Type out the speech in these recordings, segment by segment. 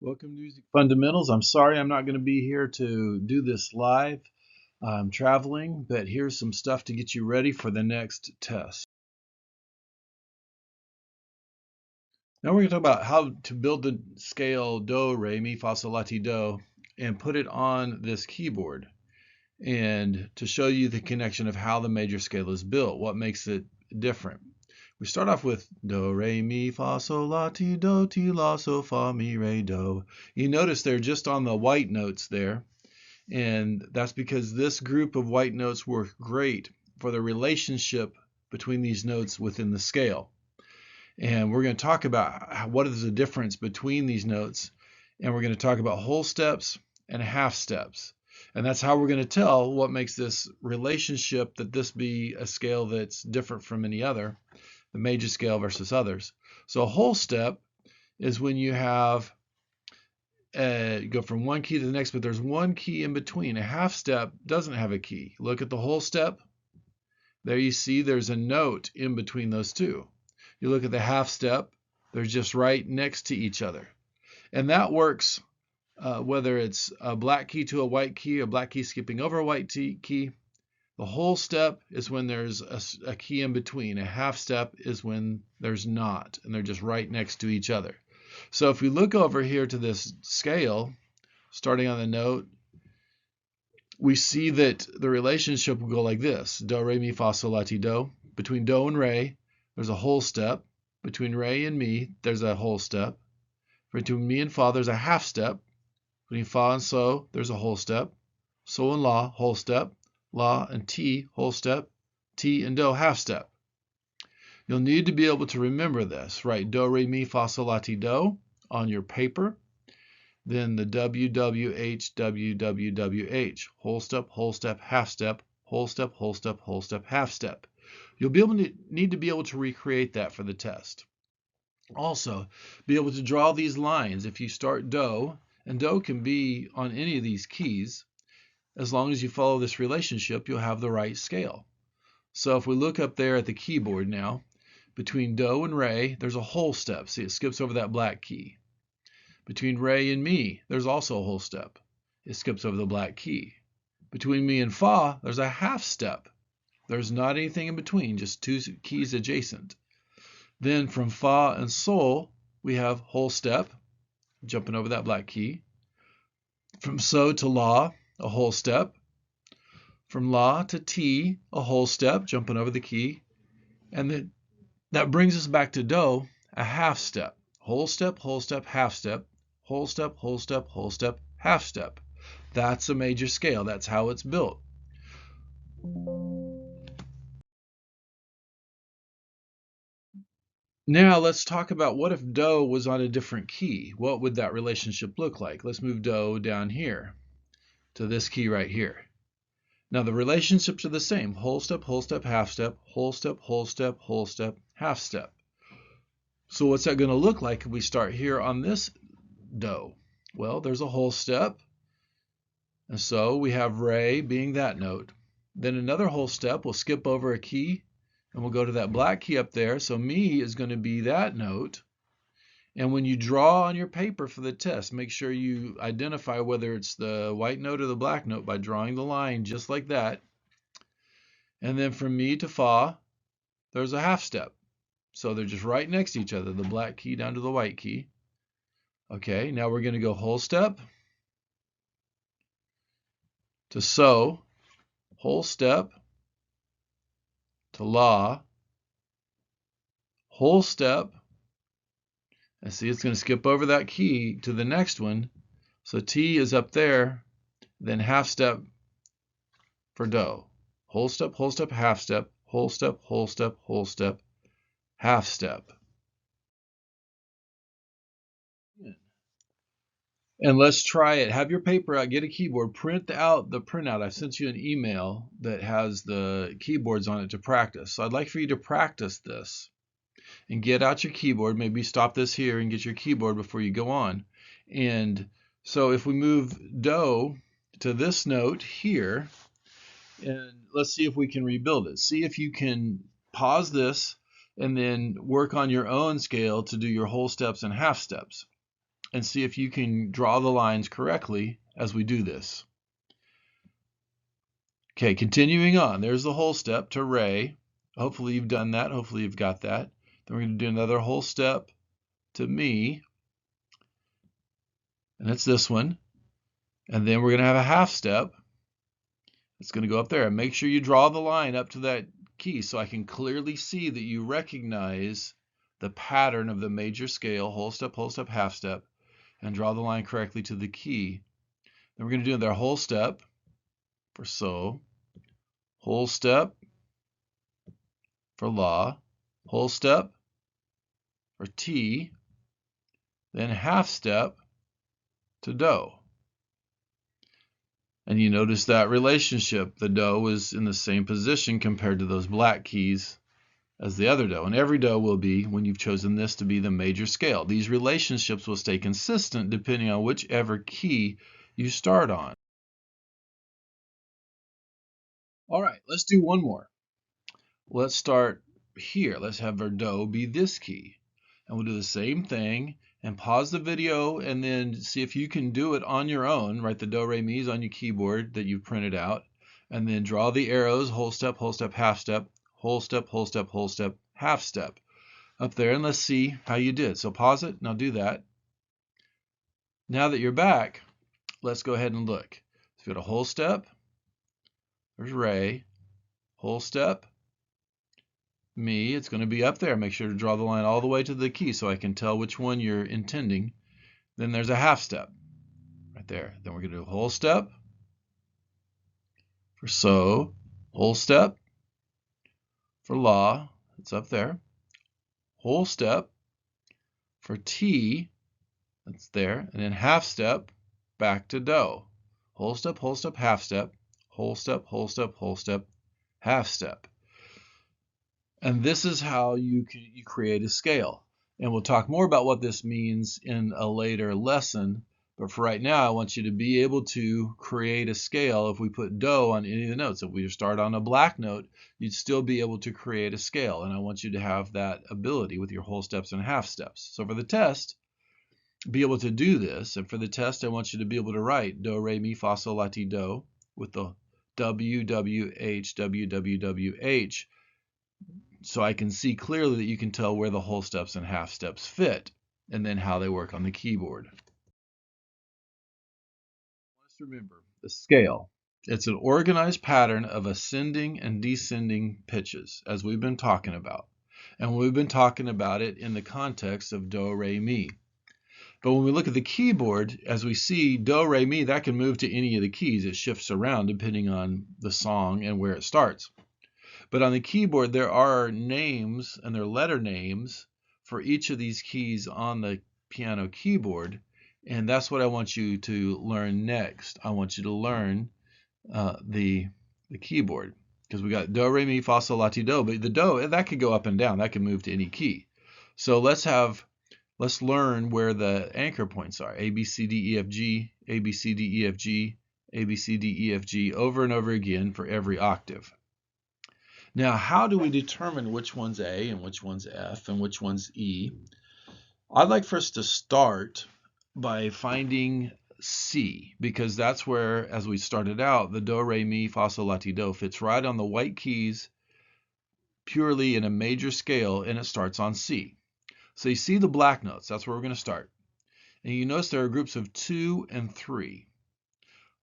Welcome to Music Fundamentals. I'm sorry I'm not going to be here to do this live. I'm traveling, but here's some stuff to get you ready for the next test. Now we're going to talk about how to build the scale do, re, mi, fa, sol, la, ti, do and put it on this keyboard, and to show you the connection of how the major scale is built, what makes it different. We start off with do, re, mi, fa, sol, la, ti, do, ti, la, so, fa, mi, re, do. You notice they're just on the white notes there. And that's because this group of white notes work great for the relationship between these notes within the scale. And we're going to talk about what is the difference between these notes. And we're going to talk about whole steps and half steps. And that's how we're going to tell what makes this relationship, that this be a scale that's different from any other, the major scale versus others. So a whole step is when you have go from one key to the next, but there's one key in between. A half step doesn't have a key. Look at the whole step. There you see there's a note in between those two. You look at the half step, they're just right next to each other. And that works whether it's a black key to a white key, a black key skipping over a white key. The whole step is when there's a key in between. A half step is when there's not, and they're just right next to each other. So if we look over here to this scale, starting on the note, we see that the relationship will go like this. Do, re, mi, fa, sol, la, ti, do. Between do and re, there's a whole step. Between re and mi, there's a whole step. Between mi and fa, there's a half step. Between fa and so, there's a whole step. So and la, whole step. La and ti, whole step. Ti and do, half step. You'll need to be able to remember this. Write do, re, mi, fa, sol, la, ti, do on your paper. Then the W, W, H, W, W, W, H. Whole step, half step, whole step, half step. You'll need to be able to recreate that for the test. Also, be able to draw these lines. If you start do, and do can be on any of these keys, as long as you follow this relationship, you'll have the right scale. So if we look up there at the keyboard now, between do and re, there's a whole step. See, it skips over that black key. Between re and mi, there's also a whole step. It skips over the black key. Between mi and fa, there's a half step. There's not anything in between, just two keys adjacent. Then from fa and sol, we have whole step, jumping over that black key. From so to la, a whole step. From la to ti, a whole step, jumping over the key. And then that brings us back to do, a half step. Whole step, half step. Whole step, half step. That's a major scale. That's how it's built. Now let's talk about what if do was on a different key. What would that relationship look like? Let's move do down here to this key right here. Now the relationships are the same. Whole step, half step, whole step, half step. So what's that going to look like if we start here on this do? Well, there's a whole step. And so we have re being that note. Then another whole step, we'll skip over a key and we'll go to that black key up there. So mi is going to be that note. And when you draw on your paper for the test, make sure you identify whether it's the white note or the black note by drawing the line just like that. And then from mi to fa, there's a half step. So they're just right next to each other, the black key down to the white key. Okay, now we're going to go whole step to so, whole step to la, whole step, and see it's going to skip over that key to the next one. So ti is up there, then half step for do. Whole step, half step, whole step, half step. And let's try it. Have your paper out, get a keyboard, print out the printout. I've sent you an email that has the keyboards on it to practice. So I'd like for you to practice this and get out your keyboard. Maybe stop this here and get your keyboard before you go on. And so if we move do to this note here, and let's see if we can rebuild it. See if you can pause this and then work on your own scale to do your whole steps and half steps. and see if you can draw the lines correctly as we do this. Okay, continuing on. There's the whole step to re. Hopefully you've done that. Hopefully you've got that. Then we're going to do another whole step to mi, and it's this one. And then we're going to have a half step. It's going to go up there. And make sure you draw the line up to that key so I can clearly see that you recognize the pattern of the major scale, whole step, half step, and draw the line correctly to the key. Then we're going to do another whole step for so, whole step for la, whole step for ti, then half step to do. And you notice that relationship. The do is in the same position compared to those black keys as the other do. And every do will be, when you've chosen this to be the major scale. These relationships will stay consistent depending on whichever key you start on. All right, let's do one more. Let's start here. Let's have our do be this key. And we'll do the same thing and pause the video and then see if you can do it on your own. Write the do, re, mi's on your keyboard that you've printed out. And then draw the arrows, whole step, half step, whole step, half step up there. And let's see how you did. So pause it. Now do that. Now that you're back, let's go ahead and look. So go to whole step. There's re. Whole step. Mi, it's going to be up there. Make sure to draw the line all the way to the key so I can tell which one you're intending. Then there's a half step right there. Then we're going to do a whole step for so, whole step for la, it's up there, whole step for ti, that's there, and then half step back to do. Whole step, half step, whole step, half step. And this is how you create a scale. And we'll talk more about what this means in a later lesson. But for right now, I want you to be able to create a scale. If we put do on any of the notes, if we start on a black note, you'd still be able to create a scale. And I want you to have that ability with your whole steps and half steps. So for the test, be able to do this. And for the test, I want you to be able to write do, re, mi, fa, sol, la, ti, do with the W, W, H, W, W, W, H. So I can see clearly that you can tell where the whole steps and half steps fit, and then how they work on the keyboard. Let's remember the scale. It's an organized pattern of ascending and descending pitches, as we've been talking about. And we've been talking about it in the context of do, re, mi. But when we look at the keyboard, as we see do, re, mi, that can move to any of the keys. It shifts around depending on the song and where it starts. But on the keyboard, there are names and their letter names for each of these keys on the piano keyboard. And that's what I want you to learn next. I want you to learn the keyboard. Because we got do, re, mi, fa, sol, la, ti, do. But the do, that could go up and down. That can move to any key. So let's learn where the anchor points are. A, B, C, D, E, F, G, A, B, C, D, E, F, G, A, B, C, D, E, F, G, over and over again for every octave. Now, how do we determine which one's A and which one's F and which one's E? I'd like for us to start by finding C, because that's where, as we started out, the do, re, mi, fa, sol, la, ti, do fits right on the white keys purely in a major scale, and it starts on C. So you see the black notes. That's where we're going to start. And you notice there are groups of 2 and 3.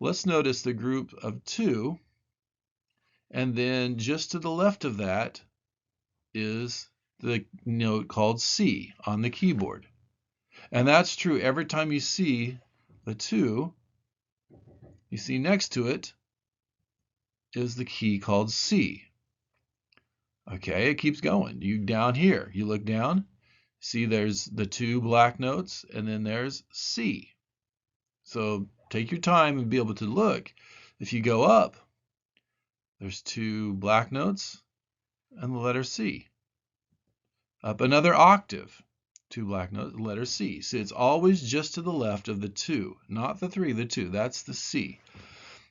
Let's notice the group of 2. And then just to the left of that is the note called C on the keyboard. And that's true every time you see the 2, you see next to it is the key called C. Okay, it keeps going. You down here, you look down, see there's the 2 black notes, and then there's C. So take your time and be able to look. If you go up, there's 2 black notes and the letter C. Up another octave, 2 black notes, letter C. So it's always just to the left of the 2, not the 3, the 2. That's the C.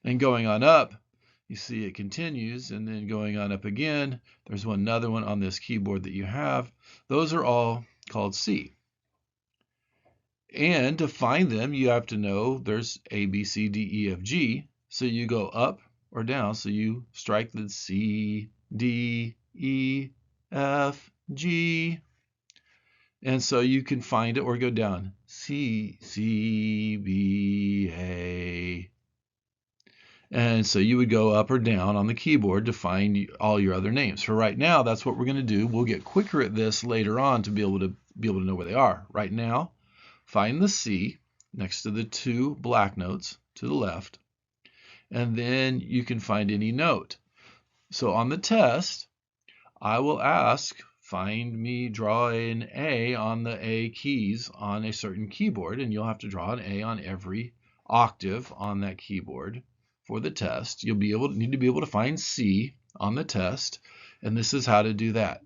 And going on up, you see it continues, and then going on up again, there's another one on this keyboard that you have. Those are all called C. And to find them, you have to know there's A, B, C, D, E, F, G. So you go up or down. So you strike the C, D, E, F, G. And so you can find it or go down. C, C, B, A. And so you would go up or down on the keyboard to find all your other names. For right now, that's what we're going to do. We'll get quicker at this later on to be able to know where they are. Right now, find the C next to the two black notes to the left, and then you can find any note. So on the test, I will ask, draw an A on the A keys on a certain keyboard, and you'll have to draw an A on every octave on that keyboard for the test. You'll need to be able to find C on the test, and this is how to do that.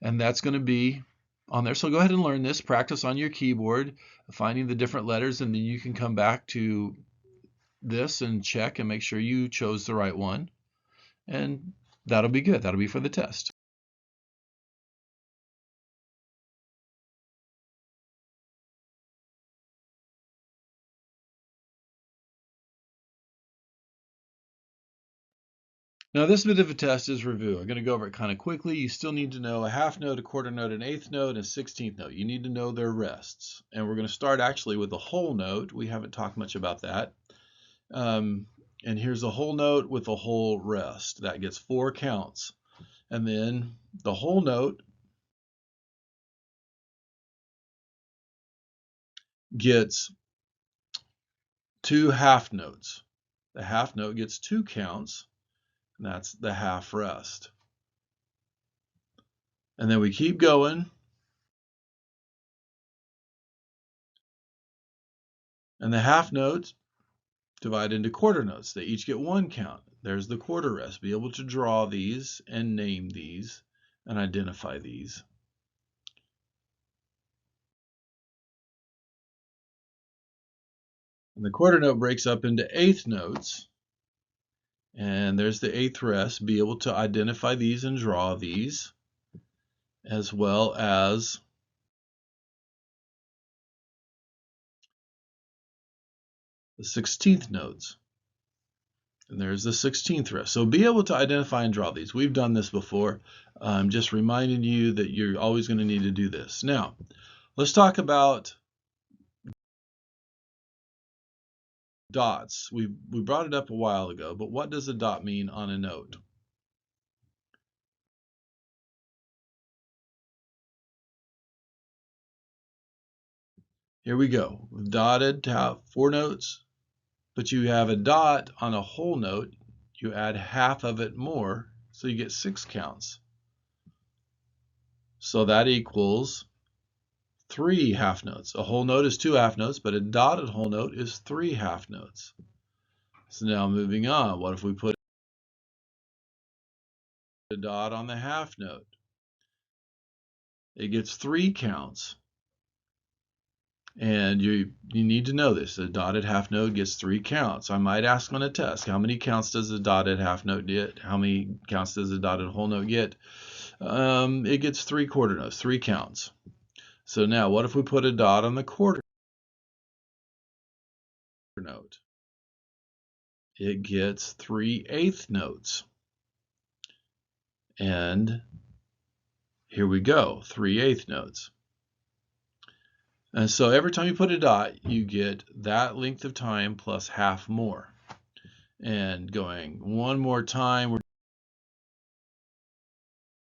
And that's going to be on there. So go ahead and learn this, practice on your keyboard, finding the different letters, and then you can come back to this and check and make sure you chose the right one. And that'll be good. That'll be for the test. Now this bit of a test is review. I'm going to go over it kind of quickly. You still need to know a half note, a quarter note, an eighth note, and a 16th note. You need to know their rests. And we're going to start actually with the whole note. We haven't talked much about that. And here's a whole note with a whole rest. That gets 4 counts. And then the whole note gets 2 half notes. The half note gets 2 counts. And that's the half rest. And then we keep going. And the half notes divide into quarter notes. They each get 1 count. There's the quarter rest. Be able to draw these and name these and identify these. And the quarter note breaks up into eighth notes. And there's the eighth rest. Be able to identify these and draw these, as well as the 16th notes. And there's the 16th rest. So be able to identify and draw these. We've done this before. I'm just reminding you that you're always going to need to do this. Now, let's talk about dots. We brought it up a while ago, but what does a dot mean on a note? Here we go. Dotted to have 4 notes, but you have a dot on a whole note. You add half of it more, so you get 6 counts. So that equals 3 half notes. A whole note is 2 half notes, but a dotted whole note is 3 half notes. So now moving on, what if we put a dot on the half note? It gets 3 counts. And you need to know this. A dotted half note gets 3 counts. I might ask on a test, how many counts does a dotted half note get? How many counts does a dotted whole note get? It gets 3 quarter notes, 3 counts. So now what if we put a dot on the quarter note? It gets 3 eighth notes. And here we go, 3 eighth notes. And so every time you put a dot, you get that length of time plus half more. And going one more time, we're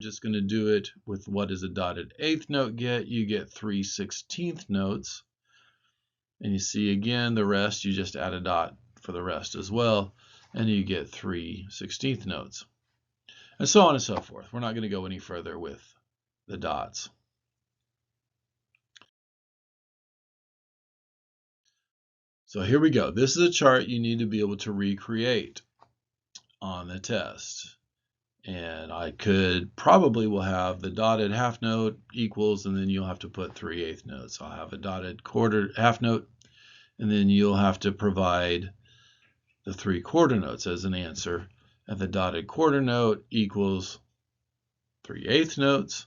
just going to do it with what does a dotted eighth note get? You get 3 16th notes. And you see again the rest, you just add a dot for the rest as well. And you get 3 16th notes. And so on and so forth. We're not going to go any further with the dots. So here we go. This is a chart you need to be able to recreate on the test. And I will have the dotted half note equals, and then you'll have to put 3 eighth notes. I'll have a dotted quarter half note, and then you'll have to provide the 3 quarter notes as an answer. And the dotted quarter note equals 3 eighth notes.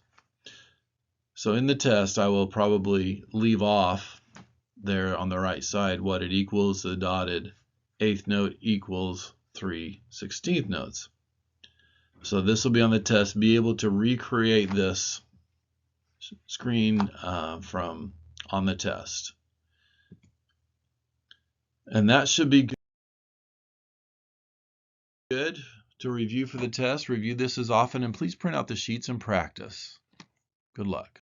So in the test, I will probably leave off there on the right side what it equals. The dotted eighth note equals 3 16th notes. So this will be on the test. Be able to recreate this screen from on the test. And that should be good to review for the test. Review this as often, and please print out the sheets and practice. Good luck.